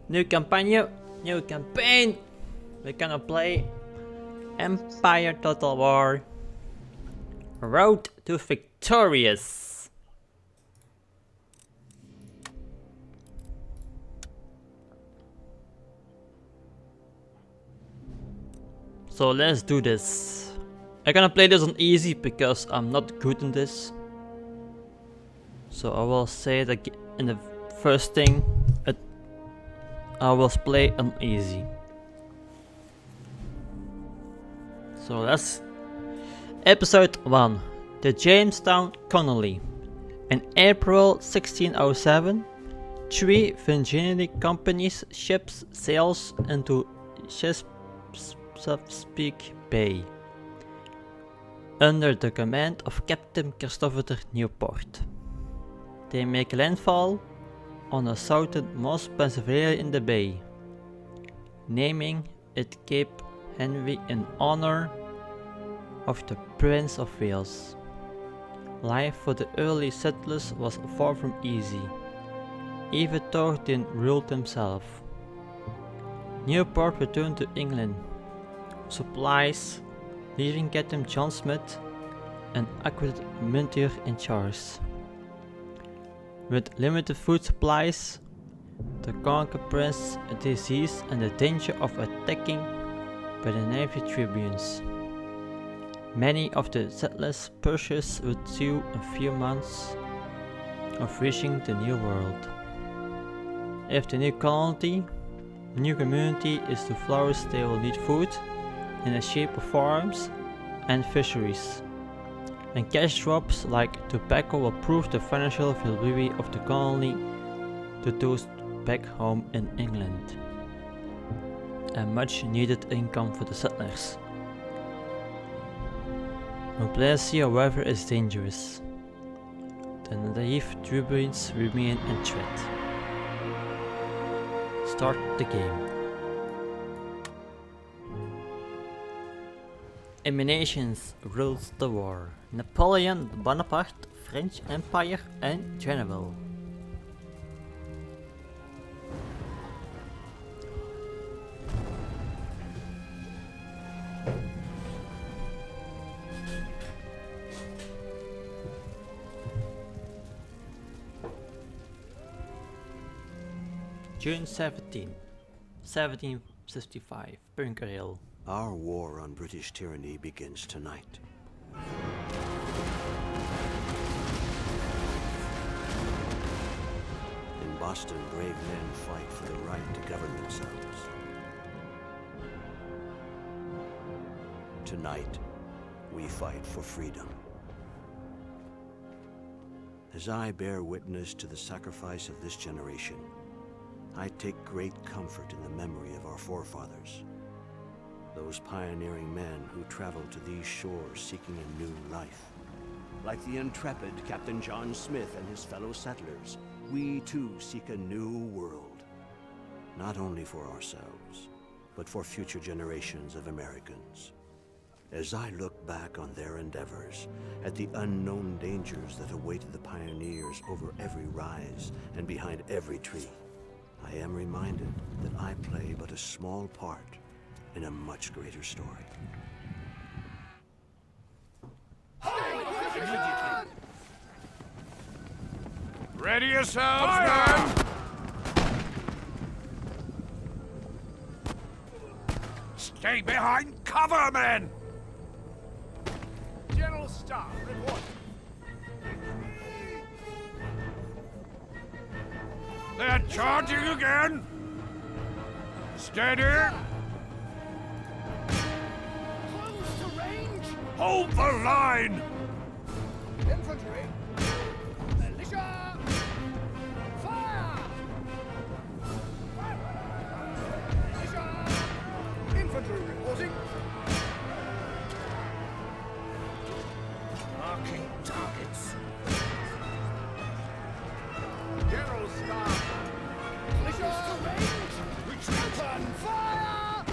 New campaign, new campaign. We're gonna play Empire Total War. Road to Victorious. So let's do this. I'm gonna play this on easy because I'm not good in this. So I will say that in the first thing, I will play on easy. So that's episode 1. The Jamestown Colony. In April 1607, 3 Virginia companies ships sails into Chesapeake Bay under the command of Captain Christopher Newport. They make landfall on the southernmost Pennsylvania in the bay, naming it Cape Henry in honor of the Prince of Wales. Life for the early settlers was far from easy, even though they ruled himself. Newport returned to England, supplies, leaving Captain John Smith and Aqueduct Mintier in charge. With limited food supplies, the conquered prince a disease and the danger of attacking by the Navy tribunes. Many of the settlers pursued with due a few months of reaching the New World. If the new community is to flourish, they will need food in the shape of farms and fisheries. And cash crops like tobacco will prove the financial viability of the colony to those back home in England. A much needed income for the settlers. Mobility, however, is dangerous. The naive tribunes remain in threat. Start the game. Emanations rules the war. Napoleon Bonaparte, French Empire and General. June 17, 1755, Bunker Hill. Our war on British tyranny begins tonight. In Boston, brave men fight for the right to govern themselves. Tonight, we fight for freedom. As I bear witness to the sacrifice of this generation, I take great comfort in the memory of our forefathers. Those pioneering men who traveled to these shores seeking a new life. Like the intrepid Captain John Smith and his fellow settlers, we too seek a new world. Not only for ourselves, but for future generations of Americans. As I look back on their endeavors, at the unknown dangers that awaited the pioneers over every rise and behind every tree, I am reminded that I play but a small part in a much greater story. Ready yourselves, men! Stay behind cover, men! General Staff, report. They're charging again! Steady! Hold the line! Infantry! Militia! Fire! Militia! Infantry reporting. Marking targets. General Staff! Militia to range! Open fire!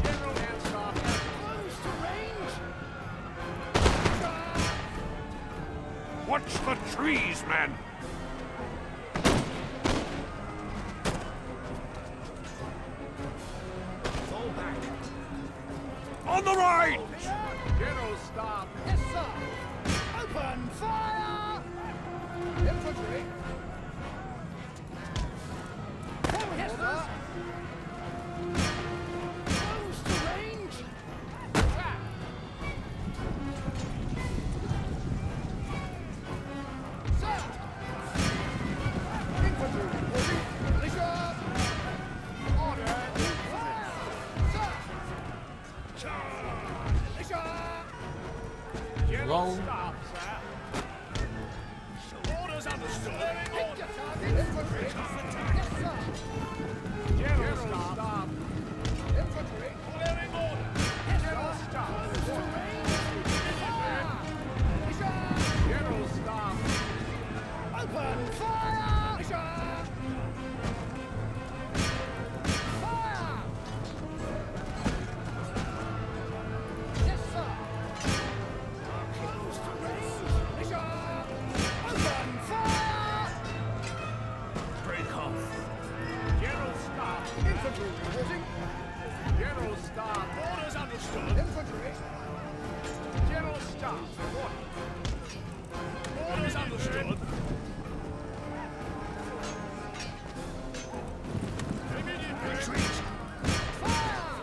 General and Staff! Close to range! Watch the trees, men! On the range! General Staff. Yes, sir. Open fire! Infantry. Yes, sir. Close to range. Attack. Sir. Infantry reporting. Militia. Order. Fire. Sir. Militia. General Roll. Staff, sir. Orders understood. Hit your target. Infantry. Yes, sir. General Staff. Infantry. Clearing order. General Staff. Fire. Militia. General Staff. Open fire. Militia. Fire. Yes, sir. Close to range. Militia. Open fire. Break off. General Staff. Infantry reporting. General Staff. Orders understood. Infantry. General Staff reporting. Orders understood. Immediate retreat. Fire!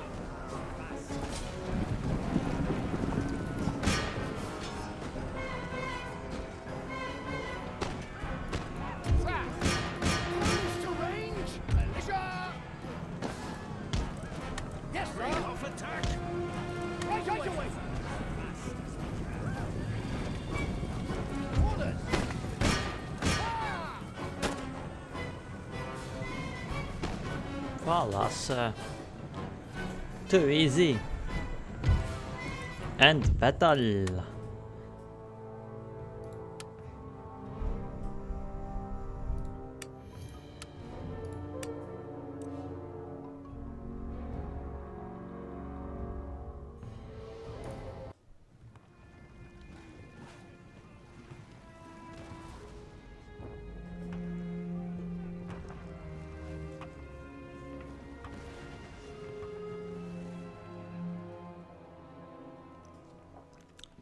Attack! Close to range. Militia! Yes, sir. Off attack! Right away. Orders. Fire! Well, that's too easy. And battle.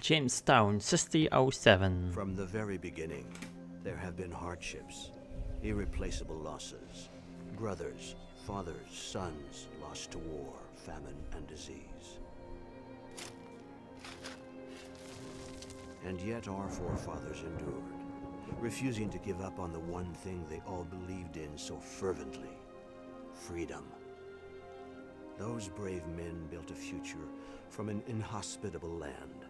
Jamestown, 6007. From the very beginning, there have been hardships, irreplaceable losses. Brothers, fathers, sons lost to war, famine, and disease. And yet our forefathers endured, refusing to give up on the one thing they all believed in so fervently: freedom. Those brave men built a future from an inhospitable land,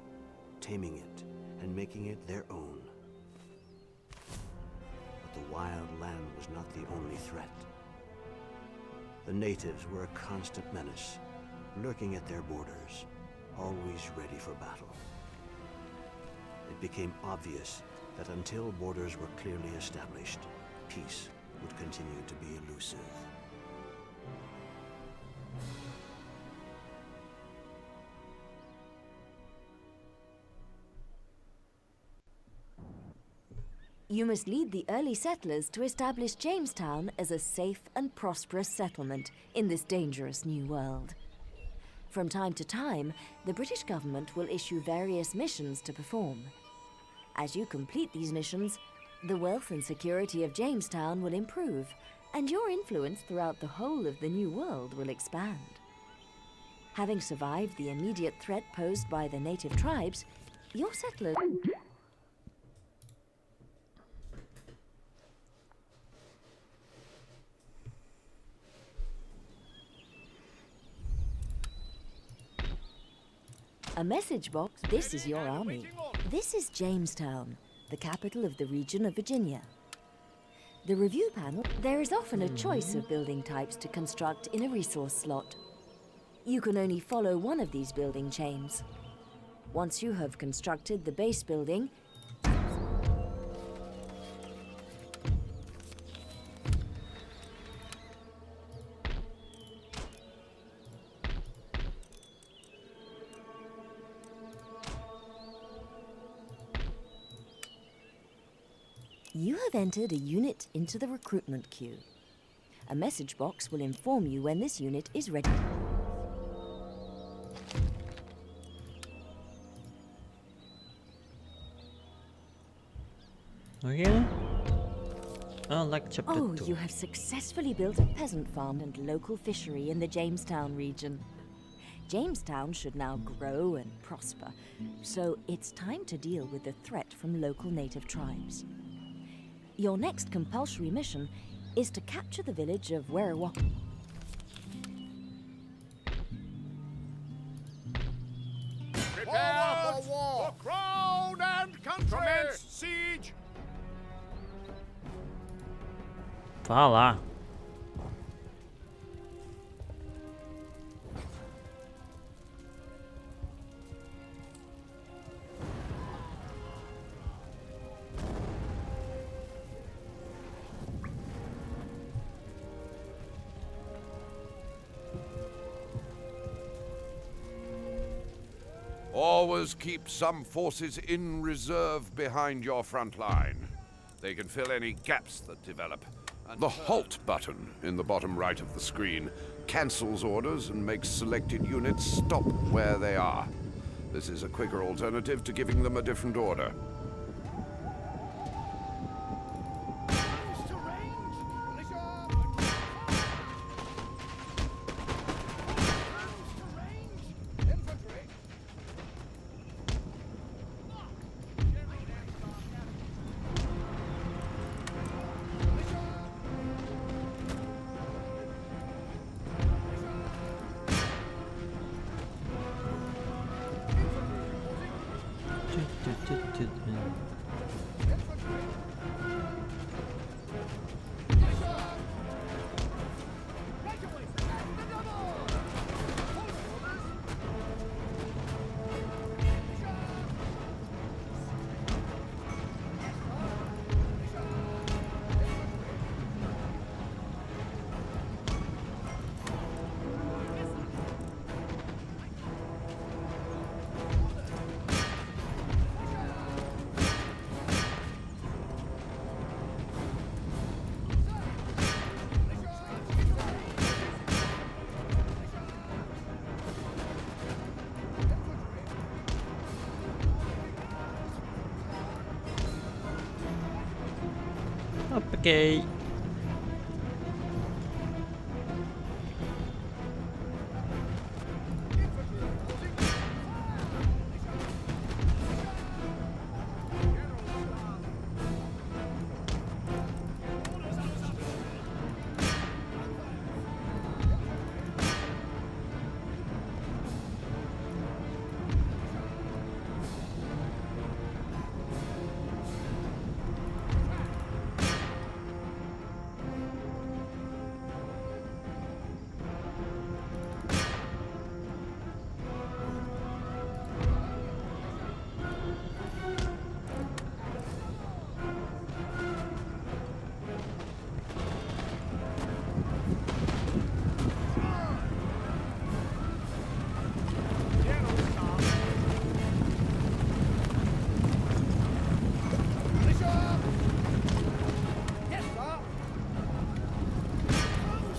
taming it and making it their own. But the wild land was not the only threat. The natives were a constant menace, lurking at their borders, always ready for battle. It became obvious that until borders were clearly established, peace would continue to be elusive. You must lead the early settlers to establish Jamestown as a safe and prosperous settlement in this dangerous new world. From time to time, the British government will issue various missions to perform. As you complete these missions, the wealth and security of Jamestown will improve, and your influence throughout the whole of the new world will expand. Having survived the immediate threat posed by the native tribes, your settlers... A message box. This is your army. This is Jamestown, the capital of the region of Virginia. The review panel. There is often a choice of building types to construct in a resource slot. You can only follow one of these building chains. Once you have constructed the base building, you have entered a unit into the recruitment queue. A message box will inform you when this unit is ready. Really? Oh, like chapter Oh, 2. you have successfully built a peasant farm and local fishery in the Jamestown region. Jamestown should now grow and prosper, so it's time to deal with the threat from local native tribes. Your next compulsory mission is to capture the village of Werewalk. Prepare for war! For crown and country! Commence siege! Vá lá. Always keep some forces in reserve behind your front line. They can fill any gaps that develop. The halt button in the bottom right of the screen cancels orders and makes selected units stop where they are. This is a quicker alternative to giving them a different order. Close to range! Militia! Close to range! Infantry! Okay.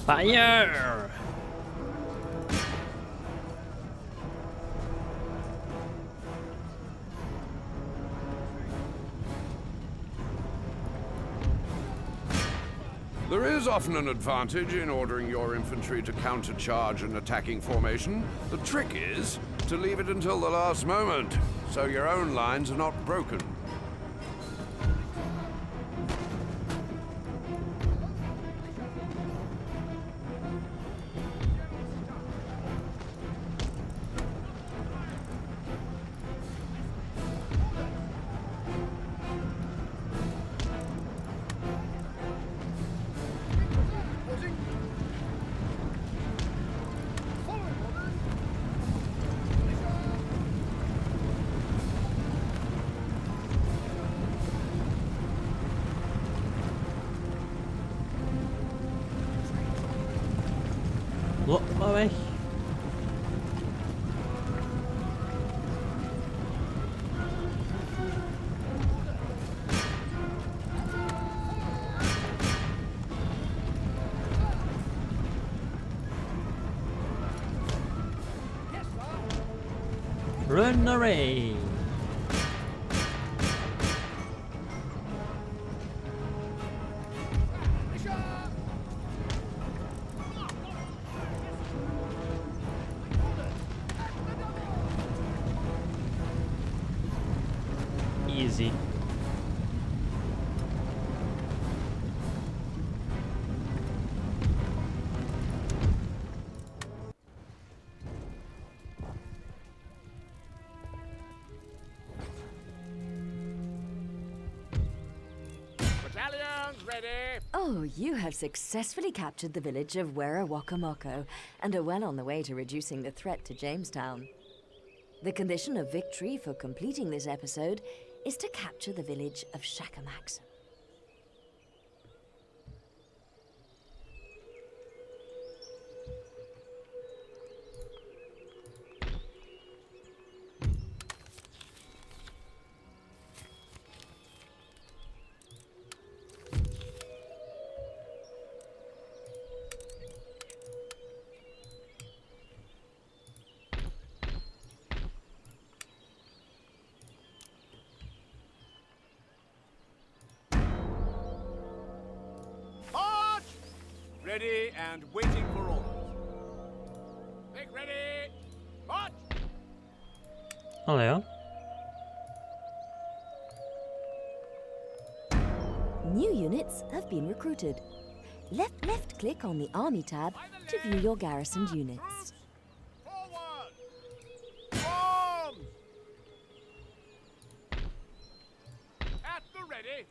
Fire! There is often an advantage in ordering your infantry to countercharge an attacking formation. The trick is to leave it until the last moment, so your own lines are not broken. Loop maar weg. Run away. easy. Battalions ready. Oh, you have successfully captured the village of Werawakamoko and are well on the way to reducing the threat to Jamestown. The condition of victory for completing this episode is to capture the village of Shakamaxon. March! Ready and waiting for orders. Make ready. March! Hallo. New units have been recruited. Left click on the Army tab to view your garrisoned units. Forward! Arms! At the ready.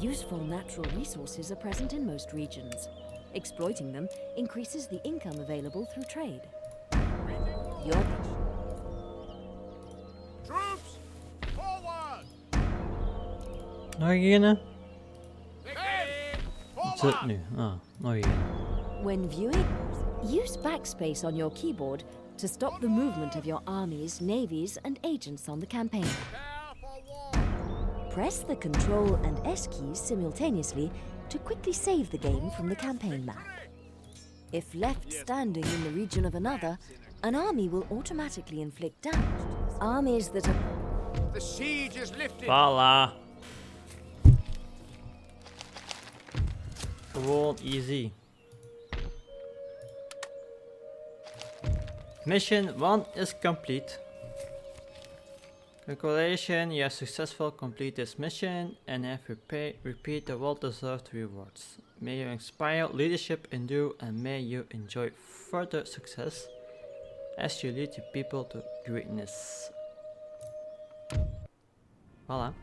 Useful natural resources are present in most regions. Exploiting them increases the income available through trade. Your Troops! Forward! Nog een? Make ready. Wat is Forward! het nu? Ah, nog een. When viewing, use backspace on your keyboard to stop the movement of your armies, navies, and agents on the campaign. Prepare for war. Press the Control and S keys simultaneously to quickly save the game from the campaign map. If left standing in the region of another, an army will automatically inflict damage. Armies that are The siege is lifted. Voilà. Gewoon easy. Mission 1 is complete. Congratulations, you have successfully completed this mission and have repeat the well-deserved rewards. May you inspire leadership in you and may you enjoy further success as you lead your people to greatness. Voilà.